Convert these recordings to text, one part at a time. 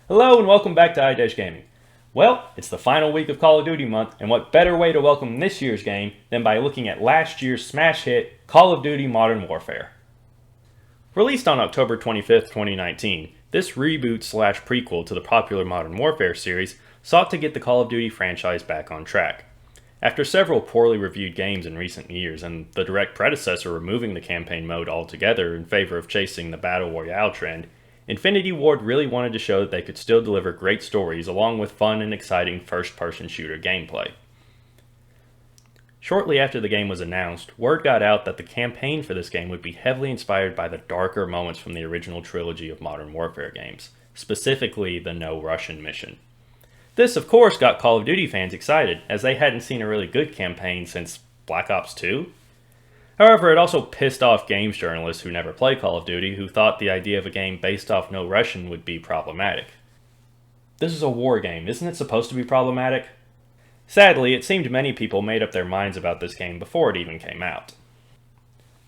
Hello and welcome back to Idej Gaming. Well, it's the final week of Call of Duty month, and what better way to welcome this year's game than by looking at last year's smash hit, Call of Duty Modern Warfare. Released on October 25th, 2019, this reboot/prequel to the popular Modern Warfare series sought to get the Call of Duty franchise back on track. After several poorly reviewed games in recent years, and the direct predecessor removing the campaign mode altogether in favor of chasing the Battle Royale trend, Infinity Ward really wanted to show that they could still deliver great stories along with fun and exciting first-person shooter gameplay. Shortly after the game was announced, word got out that the campaign for this game would be heavily inspired by the darker moments from the original trilogy of Modern Warfare games, specifically the No Russian mission. This, of course, got Call of Duty fans excited, as they hadn't seen a really good campaign since Black Ops 2. However, it also pissed off games journalists who never play Call of Duty who thought the idea of a game based off No Russian would be problematic. This is a war game, isn't it supposed to be problematic? Sadly, it seemed many people made up their minds about this game before it even came out.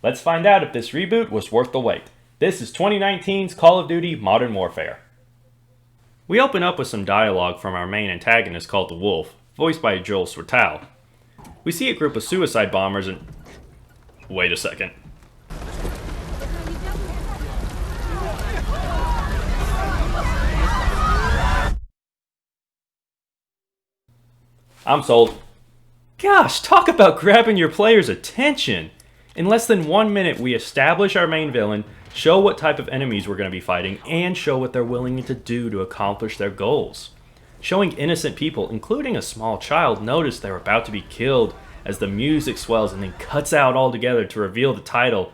Let's find out if this reboot was worth the wait. This is 2019's Call of Duty Modern Warfare. We open up with some dialogue from our main antagonist called the Wolf, voiced by Joel Swertal. We see a group of suicide bombers and... Wait a second. I'm sold. Gosh, talk about grabbing your player's attention! In less than 1 minute, we establish our main villain, show what type of enemies we're going to be fighting, and show what they're willing to do to accomplish their goals. Showing innocent people, including a small child, notice they're about to be killed as the music swells and then cuts out altogether to reveal the title.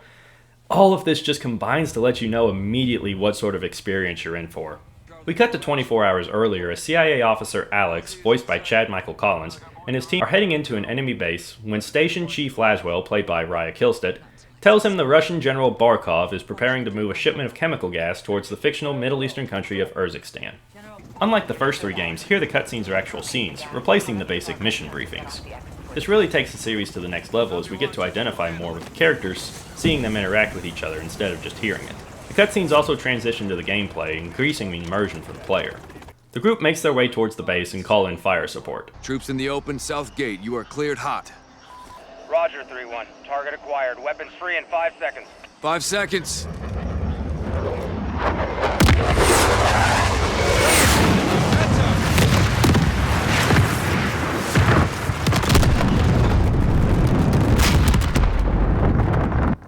All of this just combines to let you know immediately what sort of experience you're in for. We cut to 24 hours earlier as CIA officer Alex, voiced by Chad Michael Collins, and his team are heading into an enemy base when Station Chief Laswell, played by Raya Kilstead, tells him the Russian General Barkov is preparing to move a shipment of chemical gas towards the fictional Middle Eastern country of Urzikstan. Unlike the first three games, here the cutscenes are actual scenes, replacing the basic mission briefings. This really takes the series to the next level as we get to identify more with the characters, seeing them interact with each other instead of just hearing it. The cutscenes also transition to the gameplay, increasing the immersion for the player. The group makes their way towards the base and call in fire support. Troops in the open, south gate. You are cleared hot. Roger, 3-1. Target acquired. Weapons free in 5 seconds. 5 seconds.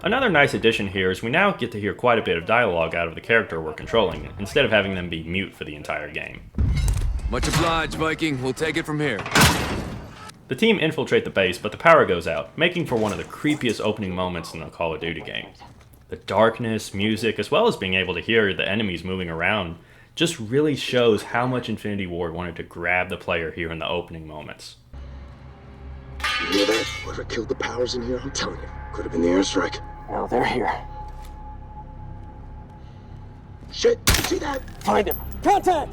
Another nice addition here is we now get to hear quite a bit of dialogue out of the character we're controlling, instead of having them be mute for the entire game. Much obliged, Viking. We'll take it from here. The team infiltrate the base, but the power goes out, making for one of the creepiest opening moments in the Call of Duty game. The darkness, music, as well as being able to hear the enemies moving around, just really shows how much Infinity Ward wanted to grab the player here in the opening moments. You hear that? Whoever killed the powers in here, I'm telling you, could have been the airstrike. Now they're here. Shit! See that? Find him. Contact!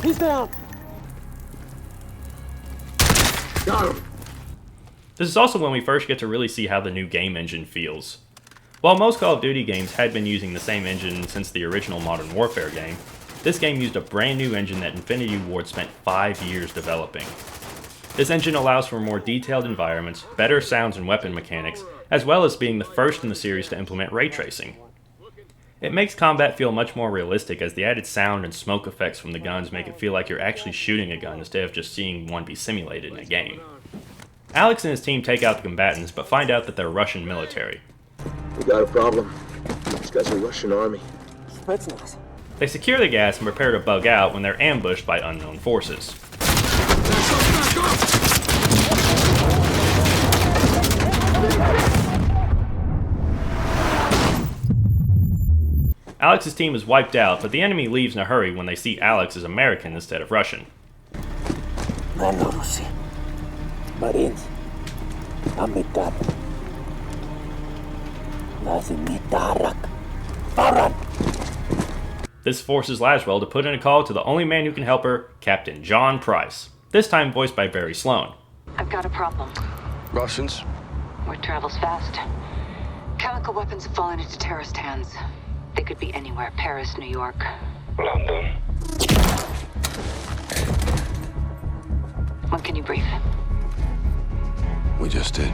He's down! Got him! This is also when we first get to really see how the new game engine feels. While most Call of Duty games had been using the same engine since the original Modern Warfare game, this game used a brand new engine that Infinity Ward spent 5 years developing. This engine allows for more detailed environments, better sounds and weapon mechanics, as well as being the first in the series to implement ray tracing. It makes combat feel much more realistic as the added sound and smoke effects from the guns make it feel like you're actually shooting a gun instead of just seeing one be simulated in a game. Alex and his team take out the combatants, but find out that they're Russian military. We got a problem. These guys are Russian army. Spetsnaz. They secure the gas and prepare to bug out when they're ambushed by unknown forces. Alex's team is wiped out, but the enemy leaves in a hurry when they see Alex is American instead of Russian. Rusi. Marines. Amitab. Lazimitarak. Faran. This forces Laswell to put in a call to the only man who can help her, Captain John Price, this time voiced by Barry Sloan. I've got a problem. Russians? Word travels fast. Chemical weapons have fallen into terrorist hands. They could be anywhere. Paris, New York. London. When can you brief? We just did.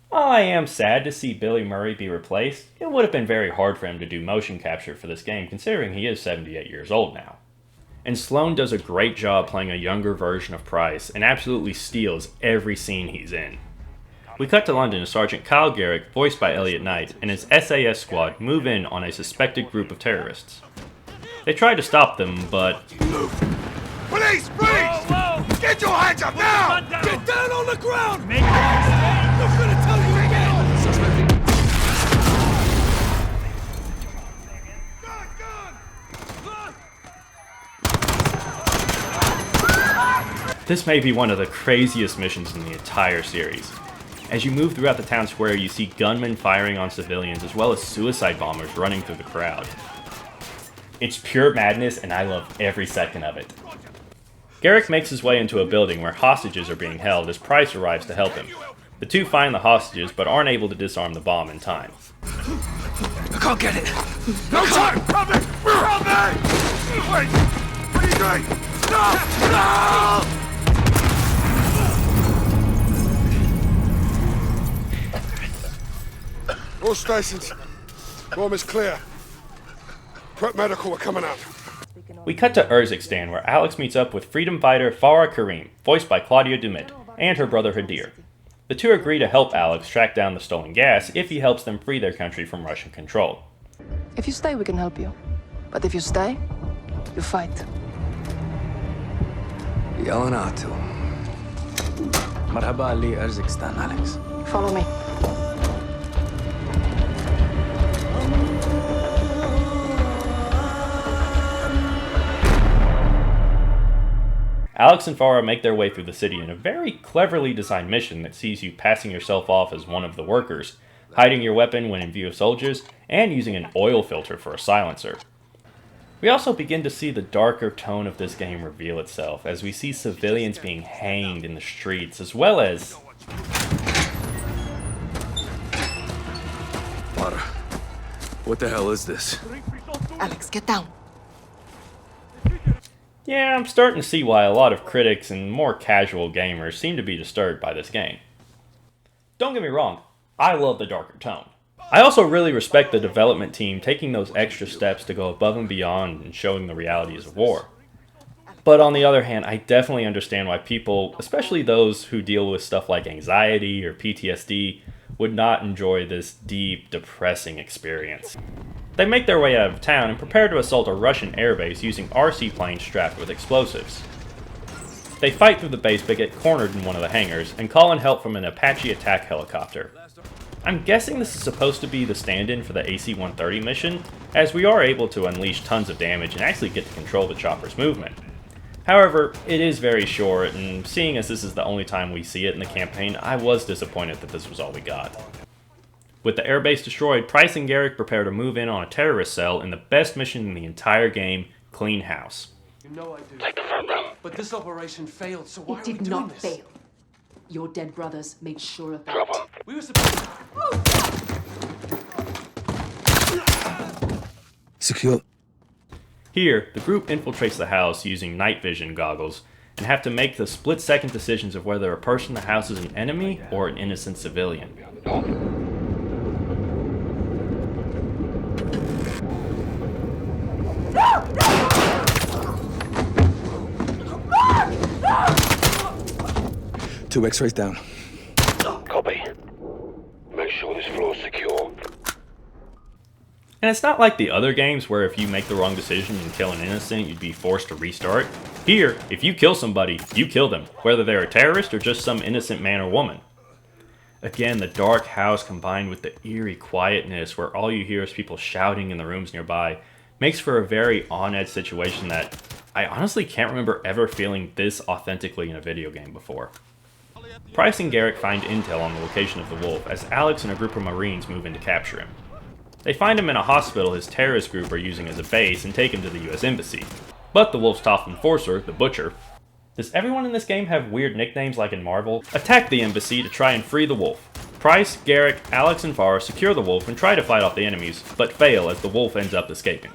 While I am sad to see Billy Murray be replaced, it would have been very hard for him to do motion capture for this game considering he is 78 years old now. And Sloan does a great job playing a younger version of Price and absolutely steals every scene he's in. We cut to London as Sergeant Kyle Garrick, voiced by Elliot Knight, and his SAS squad move in on a suspected group of terrorists. They try to stop them, but... Police, freeze! Whoa, whoa. Get your hands up now! Get down on the ground! I'm gonna tell you again! This may be one of the craziest missions in the entire series. As you move throughout the town square, you see gunmen firing on civilians as well as suicide bombers running through the crowd. It's pure madness and I love every second of it. Garrick makes his way into a building where hostages are being held as Price arrives to help him. The two find the hostages but aren't able to disarm the bomb in time. I can't get it. No time! Help me! Help me! Wait! What are you doing? No! No! All stations. Bomb is clear. Prep medical are coming up. We cut to Urzikstan where Alex meets up with freedom fighter Farah Karim, voiced by Claudia Dumit, and her brother Hadir. The two agree to help Alex track down the stolen gas if he helps them free their country from Russian control. If you stay, we can help you. But if you stay, you fight. Yelling out to him. مرحبا علي أرزكستان Alex. Follow me. Alex and Farah make their way through the city in a very cleverly designed mission that sees you passing yourself off as one of the workers, hiding your weapon when in view of soldiers, and using an oil filter for a silencer. We also begin to see the darker tone of this game reveal itself as we see civilians being hanged in the streets as well as... Potter, what the hell is this? Alex, get down. Yeah, I'm starting to see why a lot of critics and more casual gamers seem to be disturbed by this game. Don't get me wrong, I love the darker tone. I also really respect the development team taking those extra steps to go above and beyond and showing the realities of war. But on the other hand, I definitely understand why people, especially those who deal with stuff like anxiety or PTSD, would not enjoy this deep, depressing experience. They make their way out of town and prepare to assault a Russian airbase using RC planes strapped with explosives. They fight through the base but get cornered in one of the hangars and call in help from an Apache attack helicopter. I'm guessing this is supposed to be the stand-in for the AC-130 mission, as we are able to unleash tons of damage and actually get to control the chopper's movement. However, it is very short, and seeing as this is the only time we see it in the campaign, I was disappointed that this was all we got. With the airbase destroyed, Price and Garrick prepare to move in on a terrorist cell in the best mission in the entire game, Clean House. You know I do. Take the front row. But this operation failed, so why It are we did doing not this? fail. Your dead brothers made sure of that. Drop 'em. We were supposed Secure. Here, the group infiltrates the house using night vision goggles and have to make the split-second decisions of whether a person in the house is an enemy or an innocent civilian. Two X-rays down. Copy. Make sure this floor's secure. And it's not like the other games where if you make the wrong decision and kill an innocent, you'd be forced to restart. Here, if you kill somebody, you kill them, whether they're a terrorist or just some innocent man or woman. Again, the dark house combined with the eerie quietness where all you hear is people shouting in the rooms nearby makes for a very on-edge situation that I honestly can't remember ever feeling this authentically in a video game before. Price and Garrick find intel on the location of the Wolf as Alex and a group of Marines move in to capture him. They find him in a hospital his terrorist group are using as a base and take him to the US Embassy. But the Wolf's top enforcer, the Butcher, Does everyone in this game have weird nicknames like in Marvel? Attack the embassy to try and free the wolf. Price, Garrick, Alex, and Farah secure the wolf and try to fight off the enemies, but fail as the wolf ends up escaping.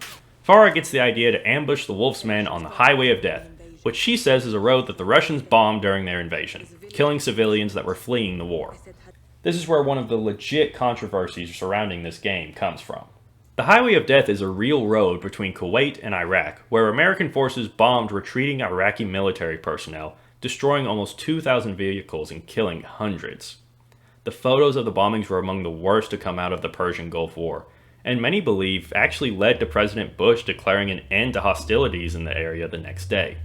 Farah gets the idea to ambush the wolf's men on the Highway of Death, which she says is a road that the Russians bombed during their invasion, killing civilians that were fleeing the war. This is where one of the legit controversies surrounding this game comes from. The Highway of Death is a real road between Kuwait and Iraq, where American forces bombed retreating Iraqi military personnel, destroying almost 2,000 vehicles and killing hundreds. The photos of the bombings were among the worst to come out of the Persian Gulf War, and many believe actually led to President Bush declaring an end to hostilities in the area the next day.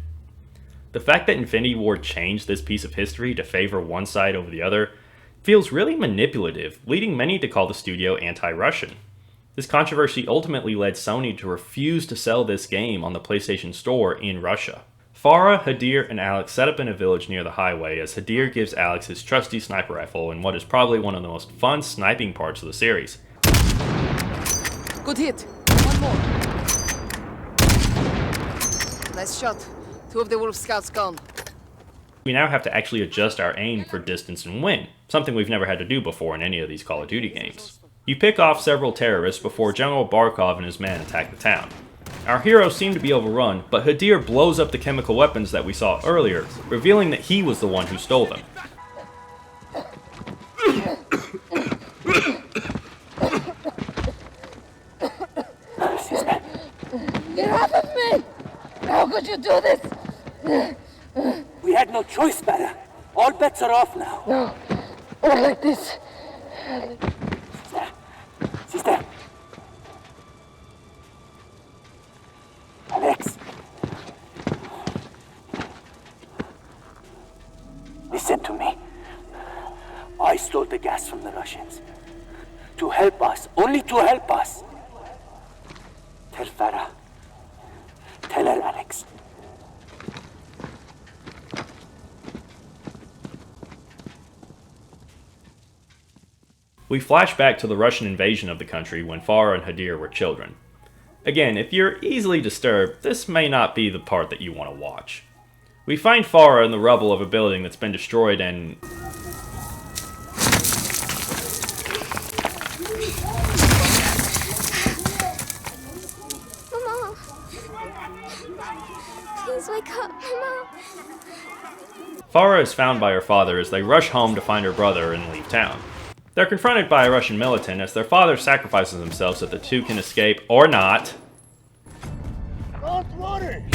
The fact that Infinity Ward changed this piece of history to favor one side over the other feels really manipulative, leading many to call the studio anti-Russian. This controversy ultimately led Sony to refuse to sell this game on the PlayStation Store in Russia. Farah, Hadir, and Alex set up in a village near the highway as Hadir gives Alex his trusty sniper rifle in what is probably one of the most fun sniping parts of the series. Good hit. One more. Nice shot. 2 of the Wolf Scouts gone. We now have to actually adjust our aim for distance and win, something we've never had to do before in any of these Call of Duty games. You pick off several terrorists before General Barkov and his men attack the town. Our heroes seem to be overrun, but Hadir blows up the chemical weapons that we saw earlier, revealing that he was the one who stole them. Get off of me! How could you do this? We had no choice, Bella. All bets are off now. No, not like this. Sister. Alex. Listen to me. I stole the gas from the Russians. To help us. Only to help us. Tell Farah. Tell her, Alex. We flash back to the Russian invasion of the country when Farah and Hadir were children. Again, if you're easily disturbed, this may not be the part that you want to watch. We find Farah in the rubble of a building that's been destroyed and... Mama! Please wake up, Mama! Farah is found by her father as they rush home to find her brother and leave town. They're confronted by a Russian militant as their father sacrifices himself so the two can escape, or not. Don't worry!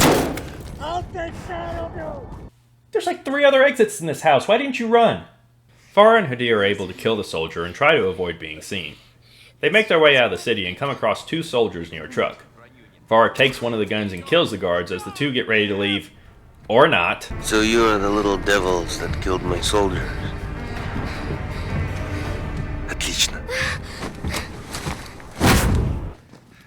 I'll take care of you! There's like 3 other exits in this house, why didn't you run? Farah and Hadir are able to kill the soldier and try to avoid being seen. They make their way out of the city and come across 2 soldiers near a truck. Farah takes one of the guns and kills the guards as the 2 get ready to leave, or not. So you are the little devils that killed my soldiers. Отлично.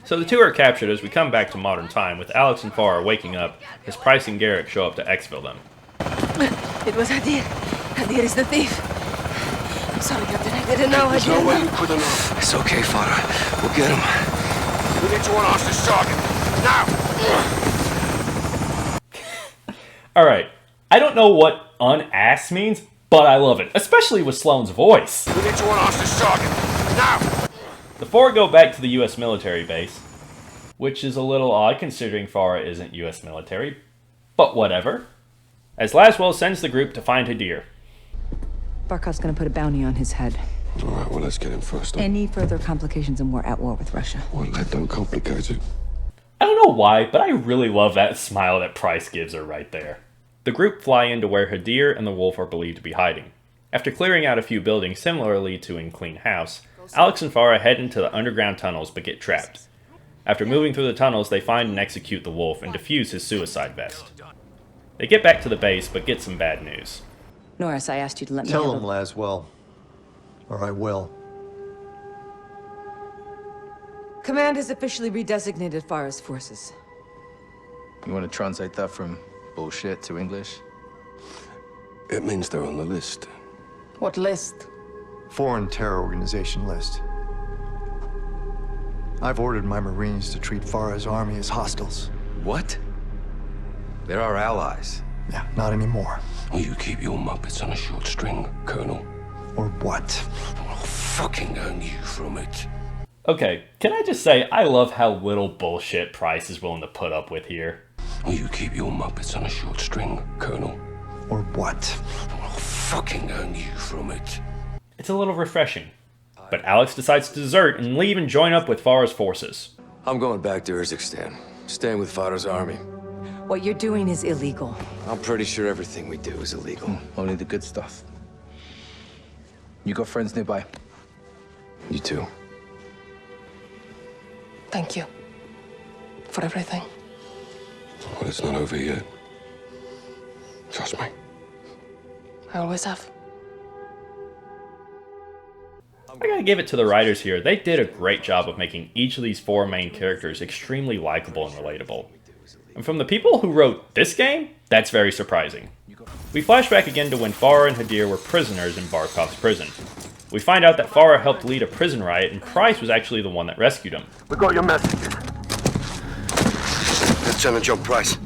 So the 2 are captured as we come back to modern time, with Alex and Farah waking up as Price and Garrick show up to exfil them. It was Hadir. Hadir is the thief. I'm sorry, Captain. I didn't know. There's no way you could have known. It's okay, Farah. We'll get him. We need to unhouse this target! Now! Alright, I don't know what unass means, but I love it, especially with Sloane's voice. We need to unhouse this target! Now! The 4 go back to the US military base, which is a little odd considering Farah isn't US military, but whatever. As Laswell sends the group to find Hadir. Barkov's gonna put a bounty on his head. All right, well, let's get him first. Any further complications and we're at war with Russia. Well, that don't complicate it. I don't know why, but I really love that smile that Price gives her right there. The group fly into where Hadir and the wolf are believed to be hiding. After clearing out a few buildings similarly to in Clean House, Alex and Farah head into the underground tunnels but get trapped. After moving through the tunnels, they find and execute the wolf and defuse his suicide vest. They get back to the base but get some bad news. Norris, I asked you to let me Tell handle... him, Laswell. Or I will. Command has officially redesignated Farah's forces. You want to translate that from bullshit to English? It means they're on the list. What list? Foreign terror organization list. I've ordered my Marines to treat Farah's army as hostiles. What? They're our allies. Yeah, not anymore. Will you keep your Muppets on a short string, Colonel? Or what? I'll fucking earn you from it. Okay, can I just say, I love how little bullshit Price is willing to put up with here. Will you keep your Muppets on a short string, Colonel? Or what? I'll fucking earn you from it. It's a little refreshing. But Alex decides to desert and leave and join up with Farah's forces. I'm going back to Urzikstan, staying with Farah's army. What you're doing is illegal. I'm pretty sure everything we do is illegal. Only the good stuff. You got friends nearby? You too. Thank you. For everything. Well, it's not over yet. Trust me. I always have. I gotta give it to the writers here. They did a great job of making each of these four main characters extremely likable and relatable. And from the people who wrote this game, that's very surprising. We flash back again to when Farah and Hadir were prisoners in Barkov's prison. We find out that Farah helped lead a prison riot and Price was actually the one that rescued him. We got your messages. Lieutenant John Price.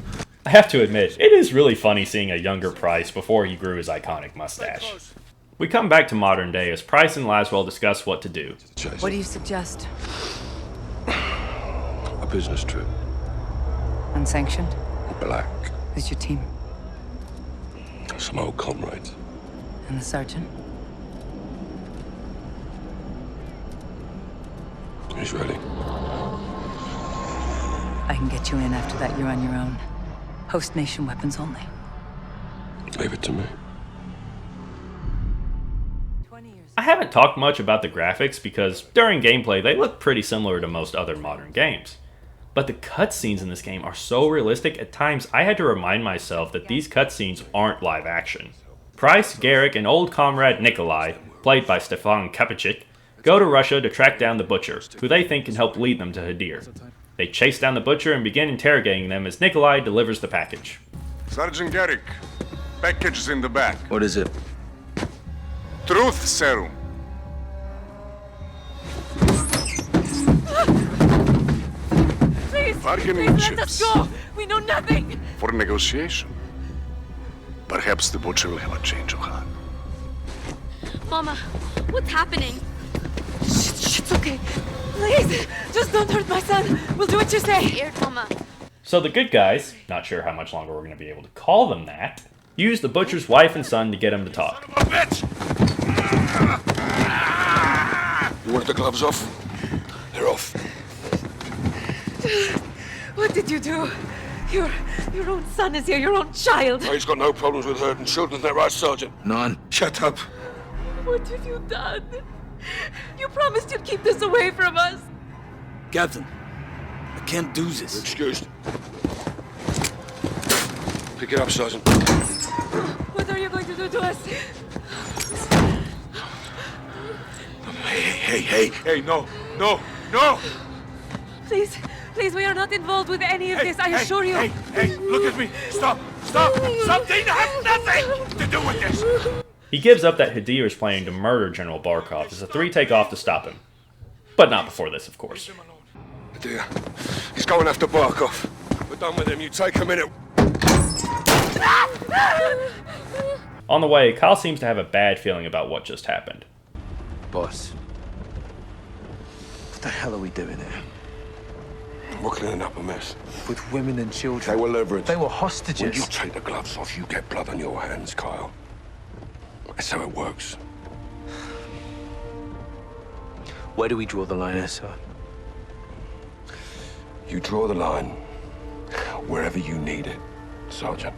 I have to admit, it is really funny seeing a younger Price before he grew his iconic mustache. We come back to modern day as Price and Laswell discuss what to do. What do you suggest? A business trip. Unsanctioned? Black. Who's your team? Some old comrades. And the sergeant? He's ready. I can get you in. After that, you're on your own. Host nation weapons only. Leave it to me. I haven't talked much about the graphics because during gameplay they look pretty similar to most other modern games. But the cutscenes in this game are so realistic, at times I had to remind myself that these cutscenes aren't live action. Price, Garrick, and old comrade Nikolai, played by Stefan Kapicic, go to Russia to track down the Butcher, who they think can help lead them to Hadir. They chase down the Butcher and begin interrogating them as Nikolai delivers the package. Sergeant Garrick, package is in the back. What is it? Truth serum. Please, Bargaining please let us chips. go. We know nothing. For negotiation. Perhaps the butcher will have a change of heart. Mama, what's happening? Shit's okay. Please, just don't hurt my son. We'll do what you say. Scared, Mama. So the good guys, not sure how much longer we're going to be able to call them that, use the Butcher's wife and son to get him to talk. Son of a bitch! You want the gloves off? They're off. What did you do? Your own son is here, your own child. He's got no problems with hurting children, is that right, Sergeant? None. Shut up. What have you done? You promised you'd keep this away from us. Captain, I can't do this. Excused. Pick it up, Sergeant. What are you going to do to us? Hey, no. Please, we are not involved with any of this, I assure you. Hey, look at me. Stop. Something has nothing to do with this. He gives up that Hadir is planning to murder General Barkov as the three take off to stop him. But not before this, of course. Dear, he's going after Barkov. We're done with him. You take a minute. On the way, Kyle seems to have a bad feeling about what just happened. Boss. What the hell are we doing here? We're cleaning up a mess. With women and children. They were leveraged. They were hostages. When you take the gloves off, you get blood on your hands, Kyle. That's how it works. Where do we draw the line, sir? You draw the line wherever you need it, Sergeant.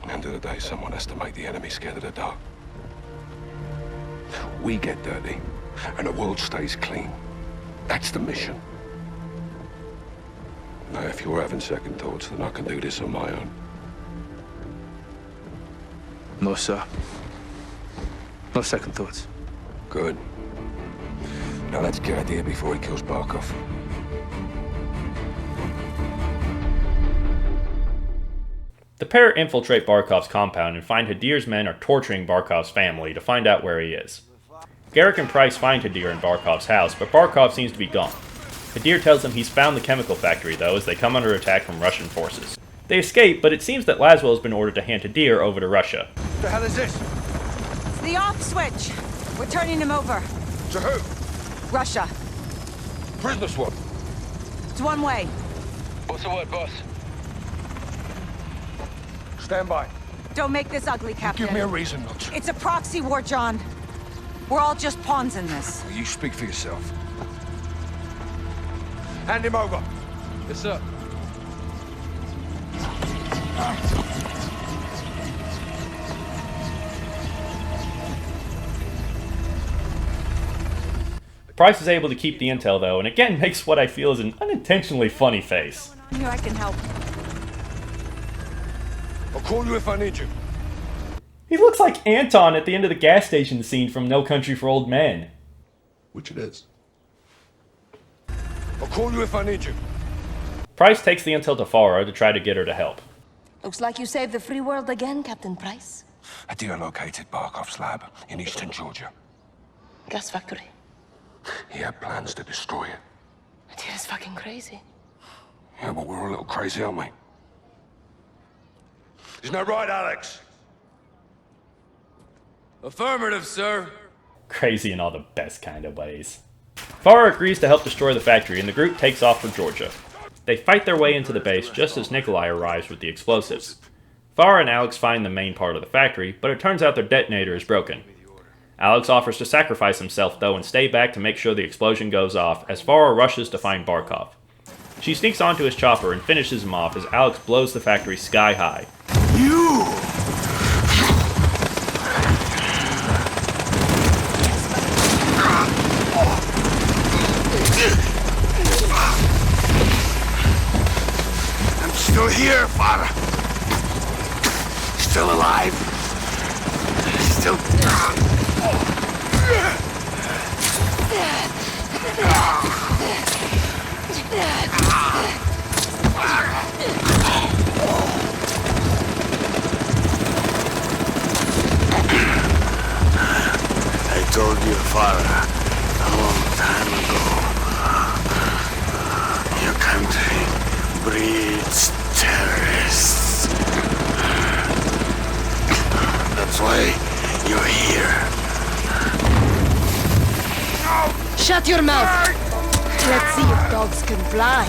At the end of the day, someone has to make the enemy scared of the dark. We get dirty, and the world stays clean. That's the mission. Now, if you're having second thoughts, then I can do this on my own. No, sir. No second thoughts. Good. Now let's get Idej before he kills Barkov. The pair infiltrate Barkov's compound and find Hadir's men are torturing Barkov's family to find out where he is. Garrick and Price find Hadir in Barkov's house, but Barkov seems to be gone. Hadir tells them he's found the chemical factory, though, as they come under attack from Russian forces. They escape, but it seems that Laswell has been ordered to hand Hadir over to Russia. What the hell is this? It's the off switch. We're turning him over. To who? Russia. Prisoner swap. It's one way. What's the word, boss? Stand by. Don't make this ugly, Captain. Give me a reason not to. It's a proxy war, John. We're all just pawns in this. You speak for yourself. Hand him over. Yes, sir. Price is able to keep the intel though, and again makes what I feel is an unintentionally funny face. Here, I can help. I'll call you if I need you. He looks like Anton at the end of the gas station scene from No Country for Old Men. Which it is. I'll call you if I need you. Price takes the intel to Farah to try to get her to help. Looks like you saved the free world again, Captain Price. Idej located Barkov's lab in eastern Georgia. Gas factory. He had plans to destroy it. Idej is fucking crazy. Yeah, but we're a little crazy, aren't we? Isn't that right, Alex? Affirmative, sir. Crazy in all the best kind of ways. Farah agrees to help destroy the factory, and the group takes off for Georgia. They fight their way into the base just as Nikolai arrives with the explosives. Farah and Alex find the main part of the factory, but it turns out their detonator is broken. Alex offers to sacrifice himself though and stay back to make sure the explosion goes off as Farah rushes to find Barkov. She sneaks onto his chopper and finishes him off as Alex blows the factory sky high. You! I'm still here, Farah. Still alive. Still... I told you, Farah, a long time ago. Your country breeds terrorists. That's why you're here. Shut your mouth! Let's see if dogs can fly.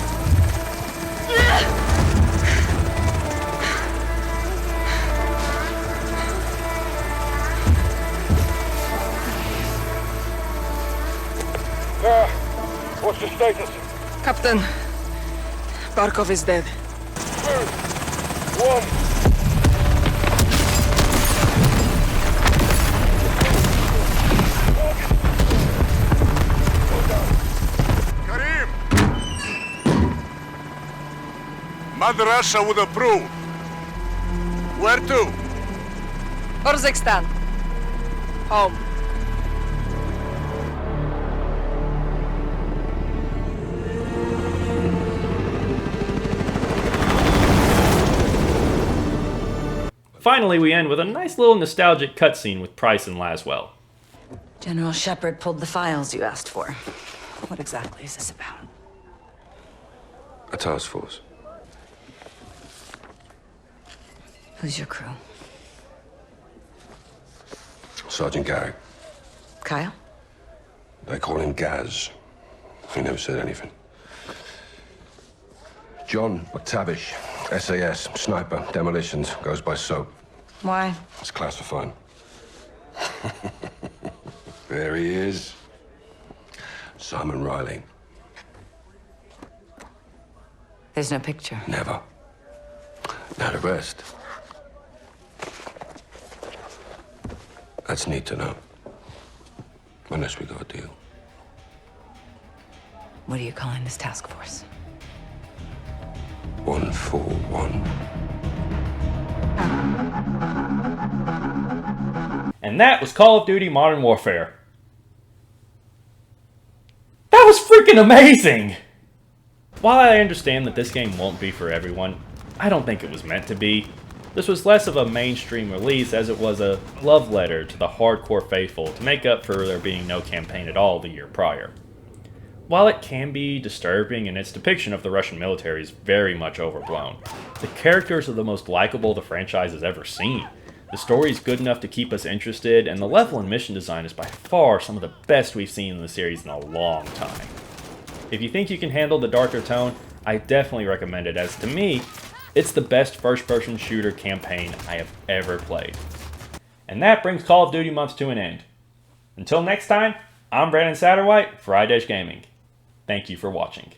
What's the status? Captain, Barkov is dead. 2, 1. Mother Russia would approve. Where to? Urzikstan. Home. Finally, we end with a nice little nostalgic cutscene with Price and Laswell. General Shepard pulled the files you asked for. What exactly is this about? A task force. Who's your crew? Sergeant Garrick. Kyle? They call him Gaz. He never said anything. John McTavish, SAS, sniper, demolitions, goes by SOAP. Why? It's classified. There he is. Simon Riley. There's no picture. Never. Now the rest. That's neat to know. Unless we got a deal. What are you calling this task force? 141. And that was Call of Duty Modern Warfare. That was freaking amazing! While I understand that this game won't be for everyone, I don't think it was meant to be. This was less of a mainstream release as it was a love letter to the hardcore faithful to make up for there being no campaign at all the year prior. while it can be disturbing and its depiction of the Russian military is very much overblown, the characters are the most likable the franchise has ever seen. The story is good enough to keep us interested, and the level and mission design is by far some of the best we've seen in the series in a long time. If you think you can handle the darker tone, I definitely recommend it, as to me, it's the best first-person shooter campaign I have ever played. And that brings Call of Duty month to an end. Until next time, I'm Brandon Satterwhite for Idej Gaming. Thank you for watching.